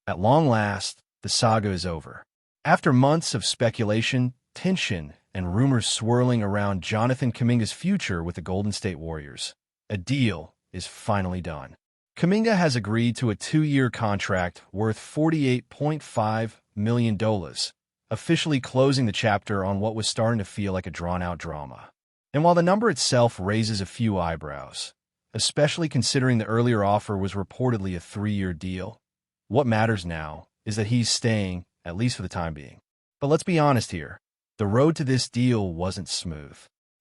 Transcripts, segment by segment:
At long last, the saga is over. After months of speculation, tension, and rumors swirling around Jonathan Kuminga's future with the Golden State Warriors, a deal is finally done. Kuminga has agreed to a 2-year contract worth $48.5 million, officially closing the chapter on what was starting to feel like a drawn-out drama. And while the number itself raises a few eyebrows, especially considering the earlier offer was reportedly a 3-year deal, what matters now is that he's staying, at least for the time being. But let's be honest here. The road to this deal wasn't smooth.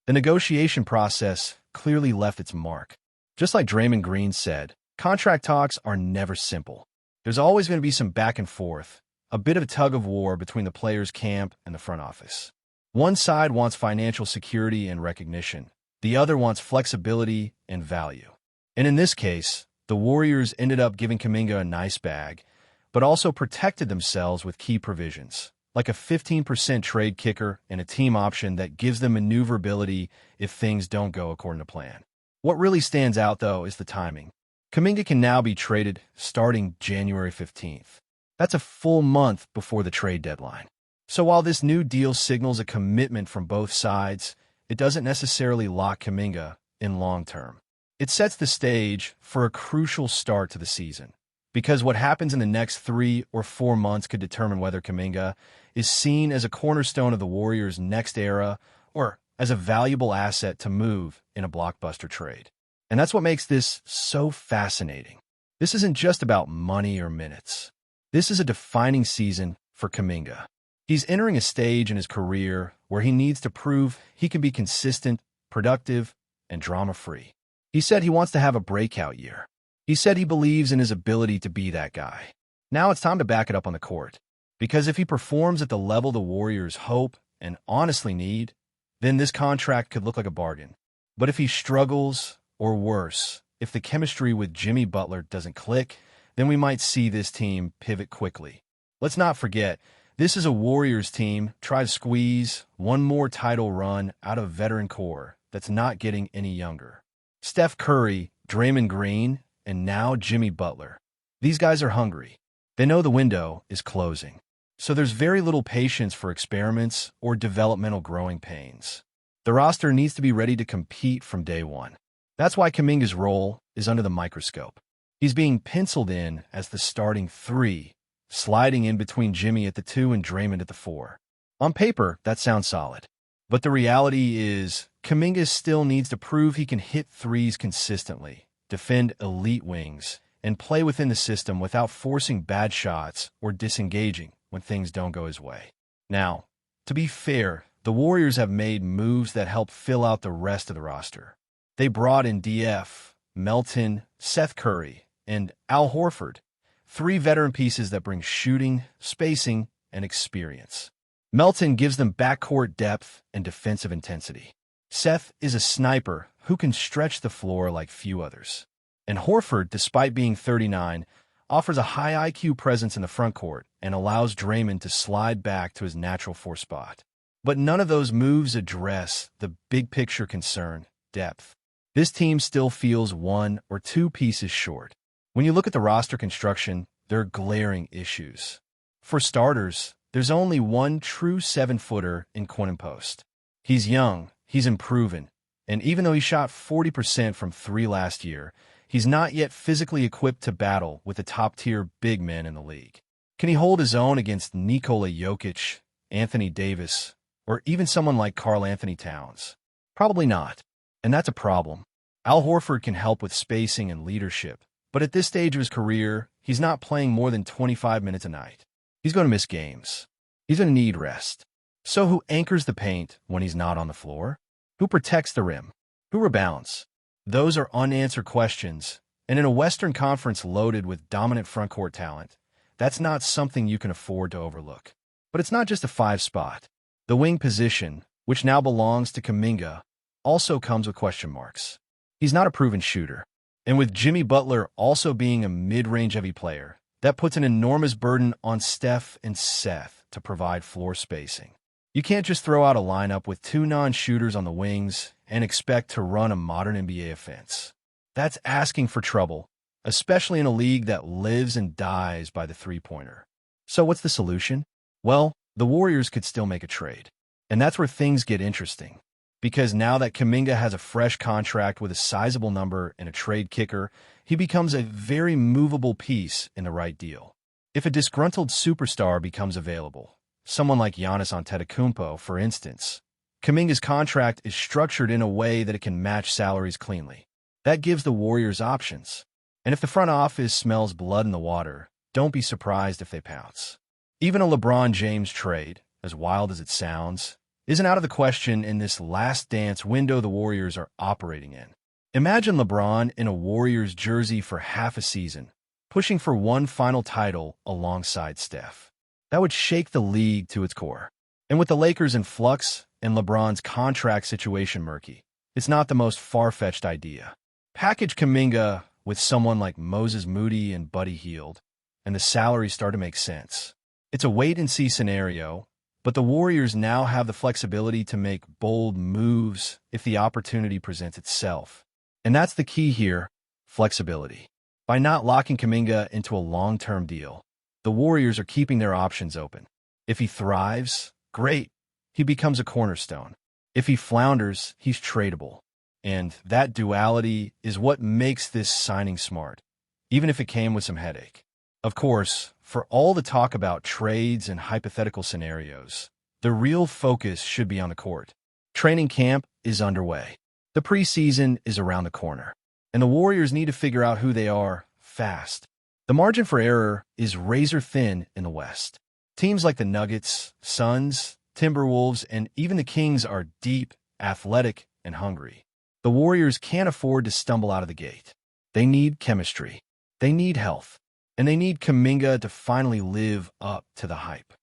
The negotiation process clearly left its mark. Just like Draymond Green said, contract talks are never simple. There's always going to be some back and forth, a bit of a tug-of-war between the players' camp and the front office. One side wants financial security and recognition. The other wants flexibility and value. And in this case, the Warriors ended up giving Kuminga a nice bag, but also protected themselves with key provisions, like a 15% trade kicker and a team option that gives them maneuverability if things don't go according to plan. What really stands out, though, is the timing. Kuminga can now be traded starting January 15th. That's a full month before the trade deadline. So while this new deal signals a commitment from both sides, it doesn't necessarily lock Kuminga in long term. It sets the stage for a crucial start to the season, because what happens in the next 3 or 4 months could determine whether Kuminga is seen as a cornerstone of the Warriors' next era or as a valuable asset to move in a blockbuster trade. And that's what makes this so fascinating. This isn't just about money or minutes. This is a defining season for Kuminga. He's entering a stage in his career where he needs to prove he can be consistent, productive, and drama-free. He said he wants to have a breakout year. He said he believes in his ability to be that guy. Now it's time to back it up on the court. Because if he performs at the level the Warriors hope and honestly need, then this contract could look like a bargain. But if he struggles, or worse, if the chemistry with Jimmy Butler doesn't click, then we might see this team pivot quickly. Let's not forget, this is a Warriors team trying to squeeze one more title run out of a veteran core that's not getting any younger. Steph Curry, Draymond Green, and now Jimmy Butler. These guys are hungry. They know the window is closing. So there's very little patience for experiments or developmental growing pains. The roster needs to be ready to compete from day one. That's why Kuminga's role is under the microscope. He's being penciled in as the starting 3, sliding in between Jimmy at the 2 and Draymond at the 4. On paper, that sounds solid. But the reality is, Kuminga still needs to prove he can hit threes consistently, defend elite wings, and play within the system without forcing bad shots or disengaging when things don't go his way. Now, to be fair, the Warriors have made moves that help fill out the rest of the roster. They brought in DF, Melton, Seth Curry, and Al Horford, 3 veteran pieces that bring shooting, spacing, and experience. Melton gives them backcourt depth and defensive intensity. Seth is a sniper who can stretch the floor like few others. And Horford, despite being 39, offers a high IQ presence in the front court and allows Draymond to slide back to his natural 4 spot. But none of those moves address the big picture concern, depth. This team still feels 1 or 2 pieces short. When you look at the roster construction, there are glaring issues. For starters, there's only one true 7-footer in Quentin Post. He's young, he's unproven, and even though he shot 40% from 3 last year, he's not yet physically equipped to battle with the top-tier big men in the league. Can he hold his own against Nikola Jokic, Anthony Davis, or even someone like Karl Anthony Towns? Probably not, and that's a problem. Al Horford can help with spacing and leadership, but at this stage of his career, he's not playing more than 25 minutes a night. He's going to miss games. He's going to need rest. So who anchors the paint when he's not on the floor? Who protects the rim? Who rebounds? Those are unanswered questions, and in a Western Conference loaded with dominant frontcourt talent, that's not something you can afford to overlook. But it's not just a 5 spot. The wing position, which now belongs to Kuminga, also comes with question marks. He's not a proven shooter. And with Jimmy Butler also being a mid-range heavy player, that puts an enormous burden on Steph and Seth to provide floor spacing. You can't just throw out a lineup with 2 non-shooters on the wings and expect to run a modern NBA offense. That's asking for trouble, especially in a league that lives and dies by the three-pointer. So what's the solution? Well, the Warriors could still make a trade. And that's where things get interesting. Because now that Kuminga has a fresh contract with a sizable number and a trade kicker, he becomes a very movable piece in the right deal. If a disgruntled superstar becomes available, someone like Giannis Antetokounmpo, for instance, Kuminga's contract is structured in a way that it can match salaries cleanly. That gives the Warriors options. And if the front office smells blood in the water, don't be surprised if they pounce. Even a LeBron James trade, as wild as it sounds, isn't out of the question in this last dance window the Warriors are operating in. Imagine LeBron in a Warriors jersey for half a season, pushing for one final title alongside Steph. That would shake the league to its core. And with the Lakers in flux and LeBron's contract situation murky, it's not the most far-fetched idea. Package Kuminga with someone like Moses Moody and Buddy Hield, and the salaries start to make sense. It's a wait-and-see scenario, but the Warriors now have the flexibility to make bold moves if the opportunity presents itself. And that's the key here, flexibility. By not locking Kuminga into a long-term deal, the Warriors are keeping their options open. If he thrives, great, he becomes a cornerstone. If he flounders, he's tradable. And that duality is what makes this signing smart, even if it came with some headache. Of course, for all the talk about trades and hypothetical scenarios, the real focus should be on the court. Training camp is underway. The preseason is around the corner, and the Warriors need to figure out who they are fast. The margin for error is razor thin in the West. Teams like the Nuggets, Suns, Timberwolves, and even the Kings are deep, athletic, and hungry. The Warriors can't afford to stumble out of the gate. They need chemistry. They need health. And they need Kuminga to finally live up to the hype.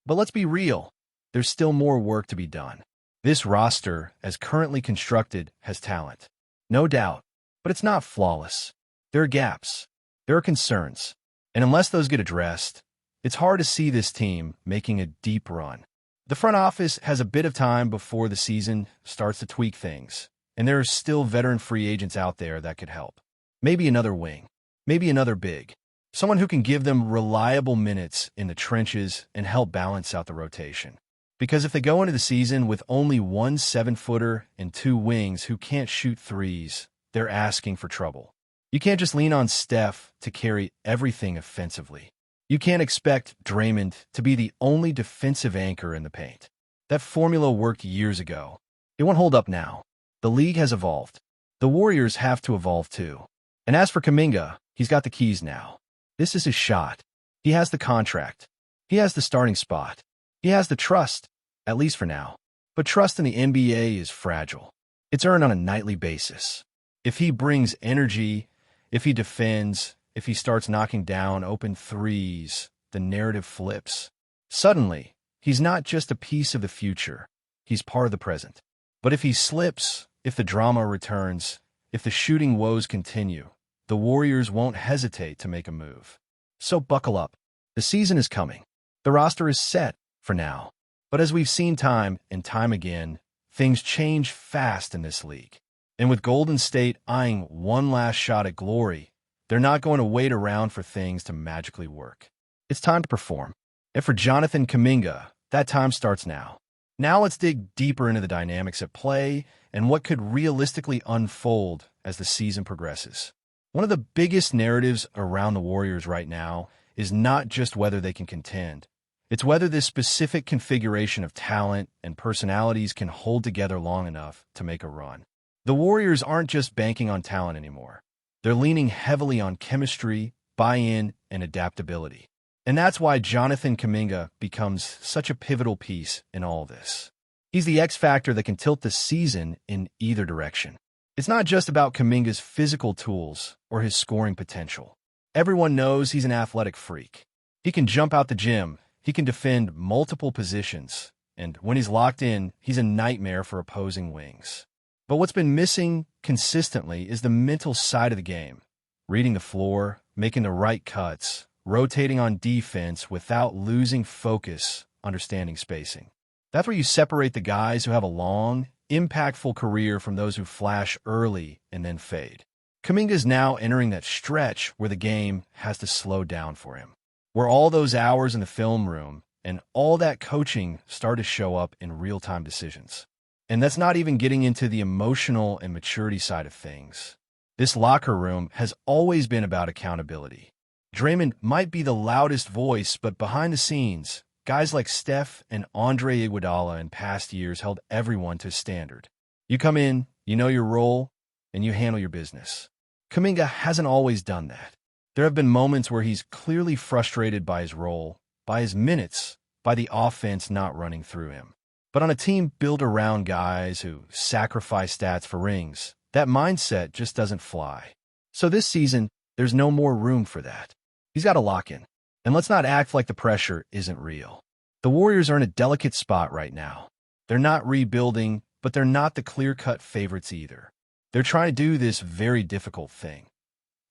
But let's be real. There's still more work to be done. This roster, as currently constructed, has talent. No doubt. But it's not flawless. There are gaps. There are concerns. And unless those get addressed, it's hard to see this team making a deep run. The front office has a bit of time before the season starts to tweak things. And there are still veteran free agents out there that could help. Maybe another wing. Maybe another big. Someone who can give them reliable minutes in the trenches and help balance out the rotation. Because if they go into the season with only one 7-footer and two wings who can't shoot threes, they're asking for trouble. You can't just lean on Steph to carry everything offensively. You can't expect Draymond to be the only defensive anchor in the paint. That formula worked years ago. It won't hold up now. The league has evolved. The Warriors have to evolve too. And as for Kuminga, he's got the keys now. This is his shot. He has the contract. He has the starting spot. He has the trust, at least for now. But trust in the NBA is fragile. It's earned on a nightly basis. If he brings energy, if he defends, if he starts knocking down open threes, the narrative flips. Suddenly, he's not just a piece of the future. He's part of the present. But if he slips, if the drama returns, if the shooting woes continue, the Warriors won't hesitate to make a move. So buckle up. The season is coming. The roster is set, for now. But as we've seen time and time again, things change fast in this league. And with Golden State eyeing one last shot at glory, they're not going to wait around for things to magically work. It's time to perform. And for Jonathan Kuminga, that time starts now. Now let's dig deeper into the dynamics at play and what could realistically unfold as the season progresses. One of the biggest narratives around the Warriors right now is not just whether they can contend. It's whether this specific configuration of talent and personalities can hold together long enough to make a run. The Warriors aren't just banking on talent anymore. They're leaning heavily on chemistry, buy-in, and adaptability. And that's why Jonathan Kuminga becomes such a pivotal piece in all this. He's the X factor that can tilt the season in either direction. It's not just about Kuminga's physical tools or his scoring potential. Everyone knows he's an athletic freak. He can jump out the gym, he can defend multiple positions, and when he's locked in, he's a nightmare for opposing wings. But what's been missing consistently is the mental side of the game. Reading the floor, making the right cuts, rotating on defense without losing focus, understanding spacing. That's where you separate the guys who have a long, impactful career from those who flash early and then fade. Kuminga is now entering that stretch where the game has to slow down for him, where all those hours in the film room and all that coaching start to show up in real-time decisions. And that's not even getting into the emotional and maturity side of things. This locker room has always been about accountability. Draymond might be the loudest voice, but behind the scenes, guys like Steph and Andre Iguodala in past years held everyone to a standard. You come in, you know your role, and you handle your business. Kuminga hasn't always done that. There have been moments where he's clearly frustrated by his role, by his minutes, by the offense not running through him. But on a team built around guys who sacrifice stats for rings, that mindset just doesn't fly. So this season, there's no more room for that. He's got to lock in. And let's not act like the pressure isn't real. The Warriors are in a delicate spot right now. They're not rebuilding, but they're not the clear-cut favorites either. They're trying to do this very difficult thing: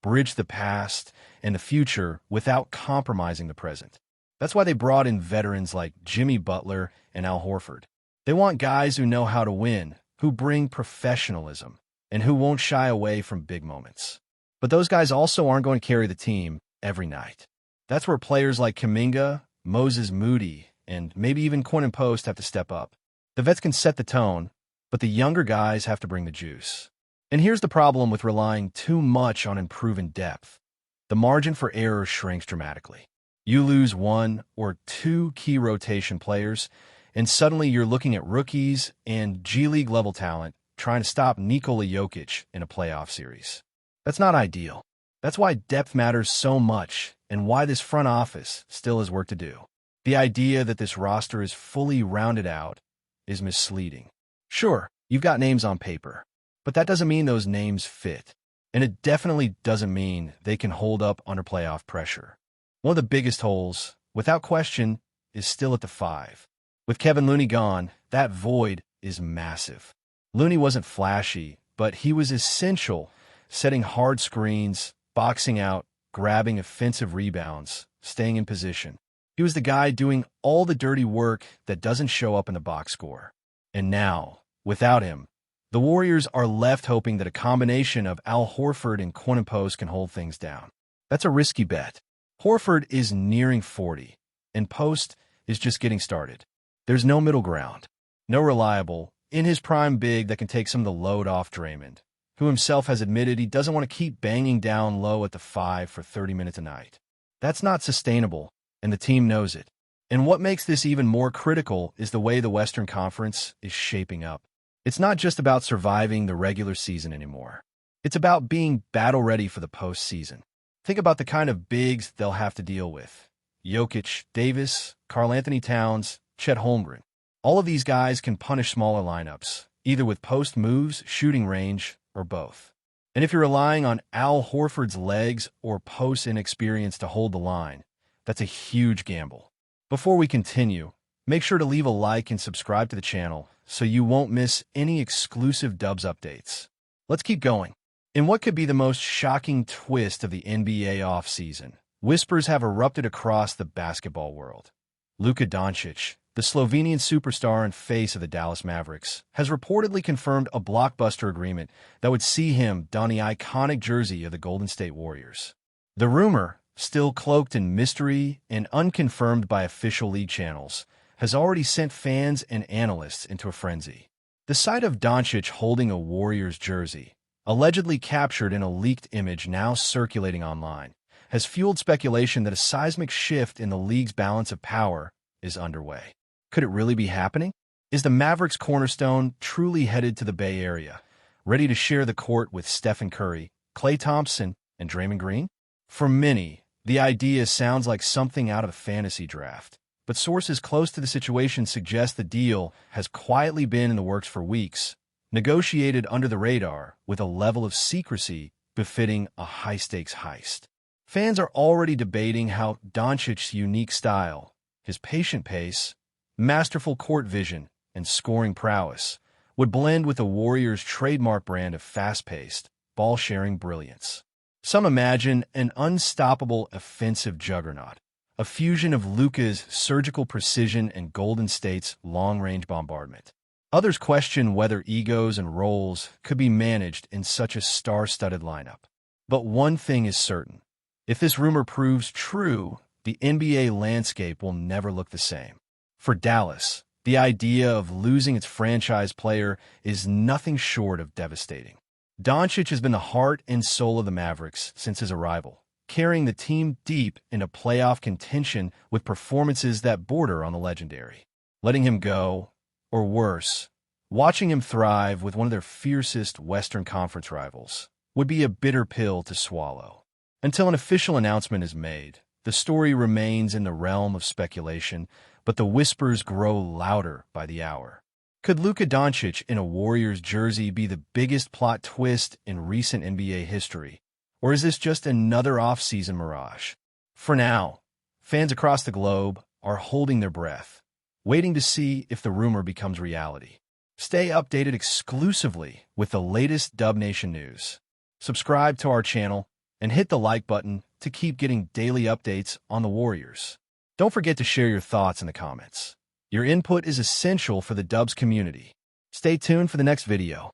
bridge the past and the future without compromising the present. That's why they brought in veterans like Jimmy Butler and Al Horford. They want guys who know how to win, who bring professionalism, and who won't shy away from big moments. But those guys also aren't going to carry the team every night. That's where players like Kuminga, Moses Moody, and maybe even Quinn Post have to step up. The vets can set the tone, but the younger guys have to bring the juice. And here's the problem with relying too much on improving depth. The margin for error shrinks dramatically. You lose one or two key rotation players, and suddenly you're looking at rookies and G League level talent trying to stop Nikola Jokic in a playoff series. That's not ideal. That's why depth matters so much and why this front office still has work to do. The idea that this roster is fully rounded out is misleading. Sure, you've got names on paper, but that doesn't mean those names fit. And it definitely doesn't mean they can hold up under playoff pressure. One of the biggest holes, without question, is still at the 5. With Kevin Looney gone, that void is massive. Looney wasn't flashy, but he was essential, setting hard screens, boxing out, grabbing offensive rebounds, staying in position. He was the guy doing all the dirty work that doesn't show up in the box score. And now, without him, the Warriors are left hoping that a combination of Al Horford and Quinn Post can hold things down. That's a risky bet. Horford is nearing 40, and Post is just getting started. There's no middle ground, no reliable, in his prime big that can take some of the load off Draymond, who himself has admitted he doesn't want to keep banging down low at the 5 for 30 minutes a night. That's not sustainable, and the team knows it. And what makes this even more critical is the way the Western Conference is shaping up. It's not just about surviving the regular season anymore. It's about being battle-ready for the postseason. Think about the kind of bigs they'll have to deal with: Jokic, Davis, Karl-Anthony Towns, Chet Holmgren. All of these guys can punish smaller lineups, either with post moves, shooting range, or both. And if you're relying on Al Horford's legs or Post's inexperience to hold the line, that's a huge gamble. Before we continue, make sure to leave a like and subscribe to the channel so you won't miss any exclusive Dubs updates. Let's keep going. In what could be the most shocking twist of the NBA offseason, whispers have erupted across the basketball world. Luka Doncic, the Slovenian superstar and face of the Dallas Mavericks, has reportedly confirmed a blockbuster agreement that would see him don the iconic jersey of the Golden State Warriors. The rumor, still cloaked in mystery and unconfirmed by official league channels, has already sent fans and analysts into a frenzy. The sight of Doncic holding a Warriors jersey, allegedly captured in a leaked image now circulating online, has fueled speculation that a seismic shift in the league's balance of power is underway. Could it really be happening? Is the Mavericks' cornerstone truly headed to the Bay Area, ready to share the court with Stephen Curry, Klay Thompson, and Draymond Green? For many, the idea sounds like something out of a fantasy draft, but sources close to the situation suggest the deal has quietly been in the works for weeks, negotiated under the radar with a level of secrecy befitting a high-stakes heist. Fans are already debating how Doncic's unique style, his patient pace, masterful court vision, and scoring prowess would blend with the Warriors' trademark brand of fast-paced, ball-sharing brilliance. Some imagine an unstoppable offensive juggernaut, a fusion of Luka's surgical precision and Golden State's long-range bombardment. Others question whether egos and roles could be managed in such a star-studded lineup. But one thing is certain. If this rumor proves true, the NBA landscape will never look the same. For Dallas, the idea of losing its franchise player is nothing short of devastating. Doncic has been the heart and soul of the Mavericks since his arrival, carrying the team deep into playoff contention with performances that border on the legendary. Letting him go, or worse, watching him thrive with one of their fiercest Western Conference rivals, would be a bitter pill to swallow. Until an official announcement is made, the story remains in the realm of speculation, but the whispers grow louder by the hour. Could Luka Doncic in a Warriors jersey be the biggest plot twist in recent NBA history? Or is this just another off-season mirage? For now, fans across the globe are holding their breath, waiting to see if the rumor becomes reality. Stay updated exclusively with the latest Dub Nation news. Subscribe to our channel and hit the like button to keep getting daily updates on the Warriors. Don't forget to share your thoughts in the comments. Your input is essential for the Dubs community. Stay tuned for the next video.